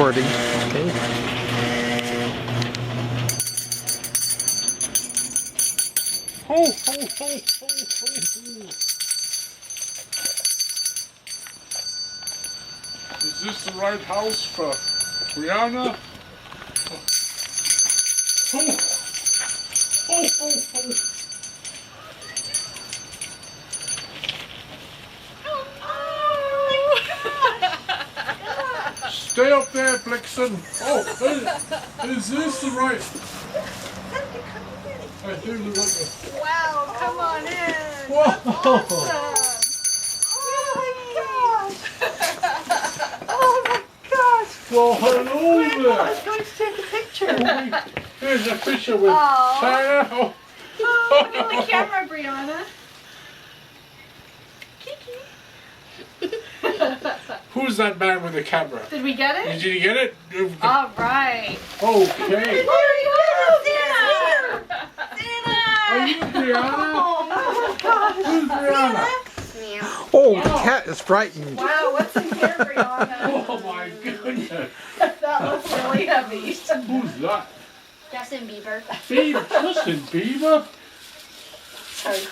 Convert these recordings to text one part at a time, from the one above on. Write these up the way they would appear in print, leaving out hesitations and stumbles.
recording. Okay. Ho, ho, ho, ho, ho, ho. Is this the right house for Brianna? Ho, ho, ho, ho. Stay up there, Blixen. Oh, is this the right? I do the right. Wow, come on in. Whoa! Awesome. Oh my gosh. Oh my gosh. Well, hello I there. was going to take a picture. Here's a picture with Aw. China. Oh. Oh, look at the camera, Brianna. Kiki. Who's that man with the camera? Did we get it? Did you get it? All right. Okay. Are you Brianna? Oh my gosh. Who's Brianna? Oh, the cat is frightened. Wow, what's in here, Brianna? Oh my goodness. That looks really heavy. Who's that? Justin Bieber. Bieber. Justin Bieber?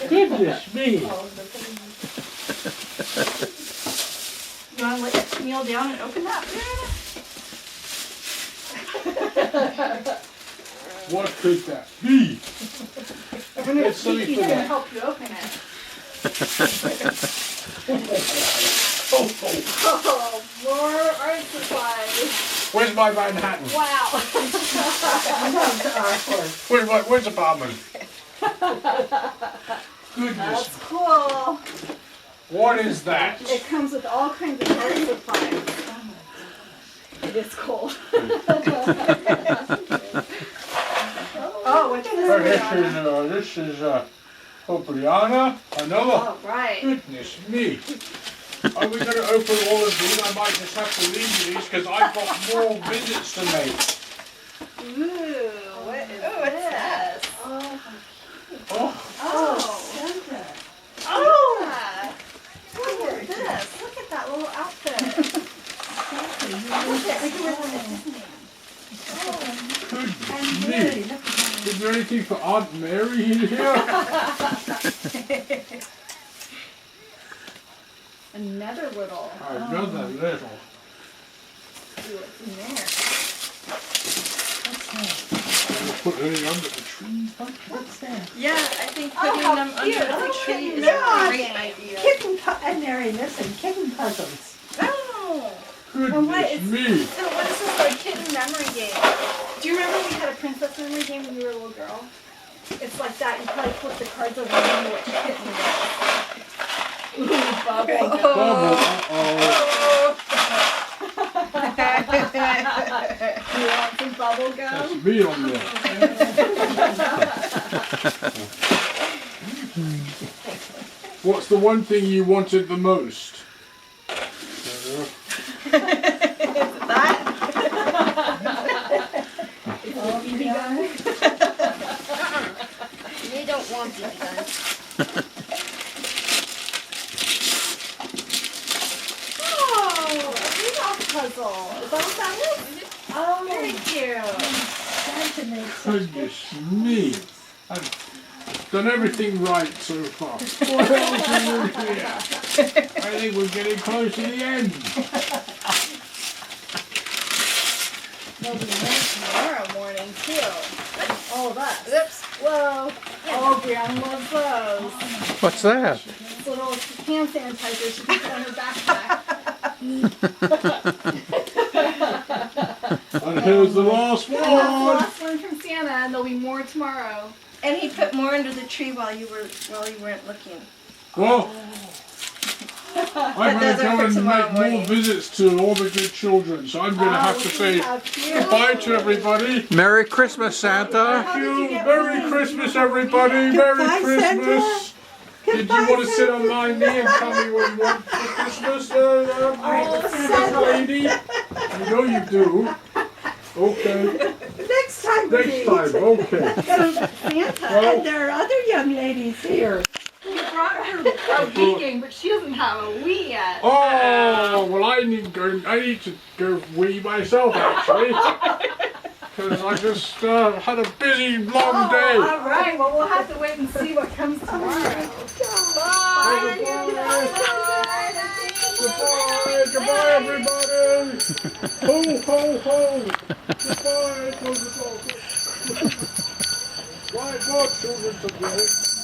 Goodness me. You want to let it kneel down and open that, Brianna? What could that be? I'm going to Let's see Kiki's for going to that. help you open it. Oh, oh. Oh, more art supplies. Where's my Manhattan? Wow. Where's the apartment? Goodness. That's cool. What is that? It comes with all kinds of art supplies. It is cold. Oh, what's Oh, this? this is for Brianna. Another. All right. Goodness me. Are we going to open all of these? I might just have to leave you these because I've got more visits to make. Ooh, what is this? Oh, Oh. Oh. Look at this. Look at that little outfit. goodness me. Is there anything for Aunt Mary in here? Another little. Another little. See what's in there. Put anything under the tree? What's that? Yeah, I think Oh, putting how them cute. under the Oh, tree is yeah. a great idea. And Mary, listen, kitten puzzles. Oh. Goodness me. So what is this, like, kitten memory game? Do you remember we had a princess memory game when you were a little girl? It's like that. You probably flip the cards over and remember what kitten was. Ooh, bubble. Bubble. Uh-oh. You want some bubble That's gum? me on there. What's the one thing you wanted the most? BB gun? They don't want BB guns. Oh, a Rudolph puzzle. Is that what that is? Oh, Very cute. Santa makes such Goodness me. I've done everything right so far. What else is in here? I think we're getting close to the end. They'll be nice tomorrow morning, too. Oh, that. Oops. Whoa. Oh, Brianna loves those. What's that? This little hand sanitizer she can put on her backpack. And here's the last And that's the one. last one from Santa, and there'll be more tomorrow. And he put more under the tree while you weren't looking. Well, I'm going to go and make more visits to all the good children, so I'm going to have to say How cute. goodbye to everybody. Merry Christmas, Santa. Thank you. Merry Christmas, everybody. Merry Goodbye, Christmas. Did you want to sit on my knee and tell me what you want for Christmas, Christmas lady? You know you do. Okay. Next time, Next please. time. Okay. Santa. Well, And there are other young ladies here. He brought her a Wii game, but she doesn't have a Wii yet. Oh, well, I need to go wee myself, actually. Because I just had a busy, long day. All right. Well, we'll have to wait and see what comes tomorrow. Bye. Goodbye, goodbye, everybody. Ho, ho, ho. Goodbye, goodbye. Why, God, children today.